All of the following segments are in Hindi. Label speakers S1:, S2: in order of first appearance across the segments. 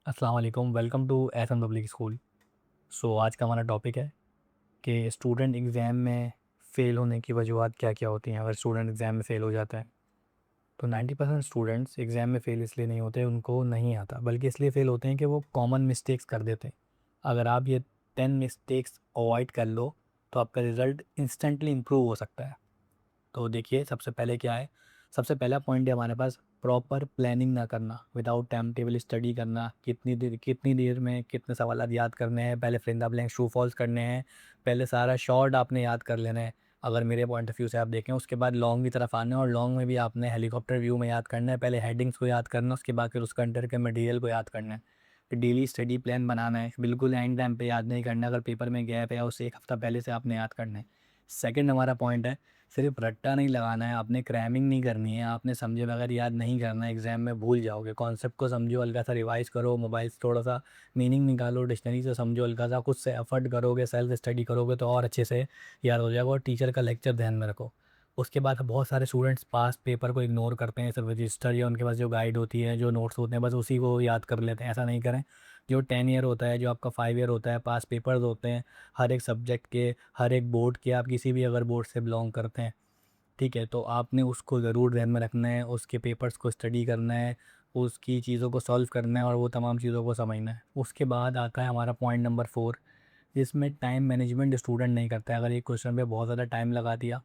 S1: अस्सलाम वालेकुम, welcome to Ehsan public school. आज का हमारा टॉपिक है कि स्टूडेंट एग्ज़ाम में फ़ेल होने की वजूहत क्या-क्या होती हैं। अगर स्टूडेंट एग्ज़ाम में फ़ेल हो जाता है, तो 90% स्टूडेंट्स एग्ज़ाम में फ़ेल इसलिए नहीं होते, उनको नहीं आता, बल्कि इसलिए फ़ेल होते हैं कि वो कॉमन मिस्टेक्स कर देते हैं। अगर आप ये 10 मिस्टेक्स अवॉइड कर लो, तो आपका रिज़ल्ट इंस्टेंटली इम्प्रूव हो सकता है। तो देखिए सबसे पहले क्या है, सबसे पहला पॉइंट है हमारे पास प्रॉपर प्लानिंग ना करना, विदाउट टाइम टेबल स्टडी करना, कितनी देर में कितने सवाल याद करने हैं, पहले fill in the blanks true false करने हैं, पहले सारा शॉर्ट आपने याद कर लेना है। अगर मेरे पॉइंट ऑफ व्यू से आप देखें, उसके बाद लॉन्ग की तरफ आना है और लॉन्ग में भी आपने हेलीकॉप्टर व्यू में याद करना है। पहले हेडिंग्स को याद करना है, उसके बाद फिर उसके अंदर के मटेरियल को याद करना है। फिर डेली स्टडी प्लान बनाना है, बिल्कुल एंड टाइम पे याद नहीं करना है। अगर पेपर में गैप है, उससे एक हफ्ता पहले से आपने याद करना है। सेकंड हमारा पॉइंट है, सिर्फ रट्टा नहीं लगाना है, आपने क्रैमिंग नहीं करनी है, आपने समझे बगैर याद नहीं करना है, एग्ज़ाम में भूल जाओगे। कॉन्सेप्ट को समझो, हल्का सा रिवाइज़ करो, मोबाइल से थोड़ा-सा मीनिंग निकालो, डिक्शनरी से समझो, हल्का सा खुद से एफर्ट करोगे, सेल्फ स्टडी करोगे तो और अच्छे से याद हो जाएगा। और टीचर का लेक्चर ध्यान में रखो। उसके बाद बहुत सारे स्टूडेंट्स पास पेपर को इग्नोर करते हैं, सिर्फ रजिस्टर या उनके पास जो गाइड होती है, जो नोट्स होते हैं, बस उसी को याद कर लेते हैं। ऐसा नहीं करें। जो 10 ईयर होता है, जो आपका 5 ईयर होता है, पास पेपर्स होते हैं हर एक सब्जेक्ट के, हर एक बोर्ड के, आप किसी भी अगर बोर्ड से बिलोंग करते हैं, ठीक है, तो आपने उसको ज़रूर ध्यान में रखना है, उसके पेपर्स को स्टडी करना है, उसकी चीज़ों को सॉल्व करना है और वो तमाम चीज़ों को समझना है। उसके बाद आता है हमारा पॉइंट नंबर 4, जिसमें टाइम मैनेजमेंट स्टूडेंट नहीं करता है। अगर एक क्वेश्चन पे बहुत ज़्यादा टाइम लगा दिया,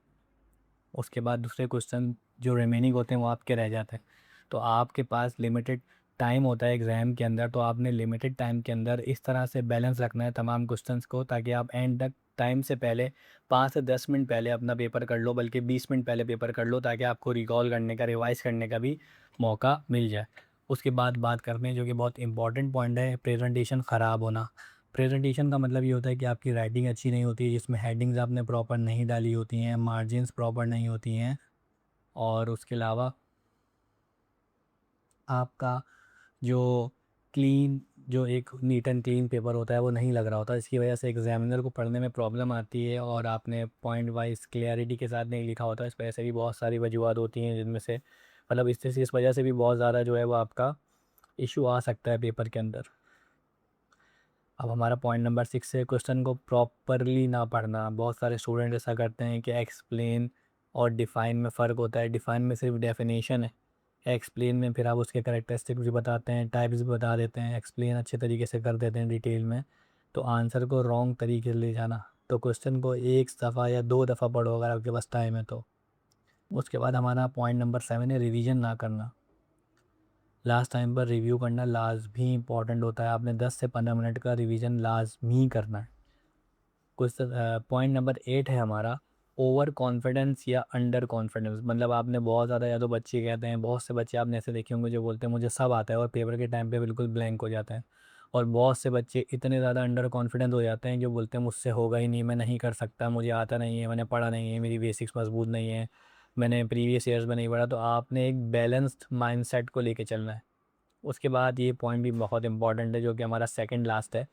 S1: उसके बाद दूसरे क्वेश्चन जो रिमेनिंग होते हैं वो आपके रह जाते हैं। तो आपके पास लिमिटेड टाइम होता है एग्ज़ाम के अंदर, तो आपने लिमिटेड टाइम के अंदर इस तरह से बैलेंस रखना है तमाम क्वेश्चंस को, ताकि आप एंड तक टाइम से पहले 5 से 10 मिनट पहले अपना पेपर कर लो, बल्कि 20 मिनट पहले पेपर कर लो, ताकि आपको रिकॉल करने का, रिवाइज़ करने का भी मौका मिल जाए। उसके बाद बात करते हैं जो कि बहुत इंपॉर्टेंट पॉइंट है, प्रेजेंटेशन ख़राब होना। प्रेजेंटेशन का मतलब ये होता है कि आपकी राइटिंग अच्छी नहीं होती है, जिसमें हेडिंग्स आपने प्रॉपर नहीं डाली होती हैं, मार्जिन्स प्रॉपर नहीं होती हैं, और उसके अलावा आपका जो क्लीन, जो एक नीट एंड क्लीन पेपर होता है वो नहीं लग रहा होता। इसकी वजह से एग्जामिनर को पढ़ने में प्रॉब्लम आती है और आपने पॉइंट वाइज क्लियरिटी के साथ नहीं लिखा होता। इस वजह से भी बहुत सारी वजूहत होती हैं, जिनमें से मतलब इस वजह से भी बहुत ज़्यादा जो है वो आपका इशू आ सकता है पेपर के अंदर। अब हमारा पॉइंट नंबर 6 है, क्वेश्चन को प्रॉपरली ना पढ़ना। बहुत सारे स्टूडेंट ऐसा करते हैं कि एक्सप्लेन और डिफ़ाइन में फ़र्क होता है। डिफ़ाइन में सिर्फ डेफिनेशन है, एक्सप्लेन में फिर आप उसके कैरेक्टरिस्टिक्स भी बताते हैं, टाइप्स भी बता देते हैं, एक्सप्लेन अच्छे तरीके से कर देते हैं डिटेल में। तो आंसर को रॉन्ग तरीके से ले जाना, तो क्वेश्चन को एक दफ़ा या 2 दफ़ा पढ़ो अगर आपके पास टाइम है तो। उसके बाद हमारा पॉइंट नंबर 7 है, रिवीजन ना करना। लास्ट टाइम पर रिव्यू करना लाज़मी इंपॉर्टेंट होता है। आपने 10 से 15 मिनट का रिवीजन लाज़मी करना है। पॉइंट नंबर 8 है हमारा, ओवर कॉन्फिडेंस या अंडर कॉन्फिडेंस। मतलब आपने बहुत ज़्यादा, या तो बच्चे कहते हैं, बहुत से बच्चे आपने ऐसे देखे होंगे जो बोलते हैं मुझे सब आता है, और पेपर के टाइम पे बिल्कुल ब्लैंक हो जाते हैं। और बहुत से बच्चे इतने ज़्यादा अंडर कॉन्फिडेंस हो जाते हैं जो बोलते हैं मुझसे होगा ही नहीं, मैं नहीं कर सकता, मुझे आता नहीं है, मैंने पढ़ा नहीं है, मेरी बेसिक्स मजबूत नहीं है, मैंने प्रीवियस ईयर्स में नहीं पढ़ा। तो आपने एक बैलेंस्ड माइंडसेट को लेके चलना है। उसके बाद ये पॉइंट भी बहुत इंपॉर्टेंट है, जो कि हमारा सेकंड लास्ट है,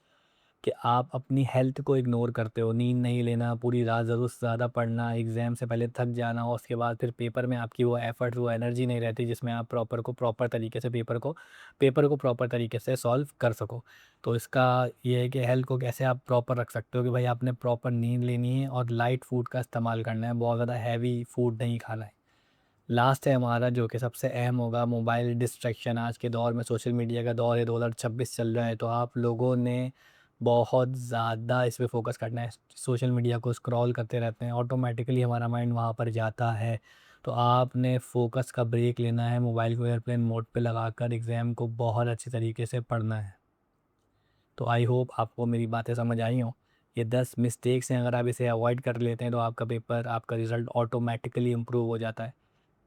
S1: कि आप अपनी हेल्थ को इग्नोर करते हो। नींद नहीं लेना, पूरी रात ज़रूरत से ज़्यादा पढ़ना, एग्ज़ाम से पहले थक जाना, और उसके बाद फिर पेपर में आपकी वो एफ़र्ट, वो एनर्जी नहीं रहती जिसमें आप प्रॉपर तरीके से पेपर को प्रॉपर तरीके से सॉल्व कर सको। तो इसका ये है कि हेल्थ को कैसे आप प्रॉपर रख सकते हो, कि भाई आपने प्रॉपर नींद लेनी है और लाइट फूड का इस्तेमाल करना है, बहुत ज़्यादा हैवी फूड नहीं खाना है। लास्ट है हमारा, जो कि सबसे अहम होगा, मोबाइल डिस्ट्रैक्शन। आज के दौर में सोशल मीडिया का दौर है, 2026 चल रहा है, तो आप लोगों ने बहुत ज़्यादा इस पे फ़ोकस करना है। सोशल मीडिया को स्क्रॉल करते रहते हैं, ऑटोमेटिकली हमारा माइंड वहाँ पर जाता है। तो आपने फ़ोकस का ब्रेक लेना है, मोबाइल को एयरप्लेन मोड पे लगाकर एग्ज़ाम को बहुत अच्छे तरीके से पढ़ना है। तो आई होप आपको मेरी बातें समझ आई हों। ये 10 मिस्टेक्स हैं, अगर आप इसे अवॉइड कर लेते हैं तो आपका पेपर, आपका रिज़ल्ट ऑटोमेटिकली इम्प्रूव हो जाता है।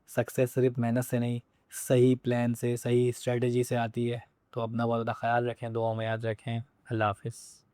S1: सक्सेस सिर्फ मेहनत से नहीं, सही प्लान से, सही स्ट्रेटजी से आती है। तो अपना बहुत ज़्यादा ख्याल रखें, दुआओं में याद रखें। अल्लाह हाफ़िज़।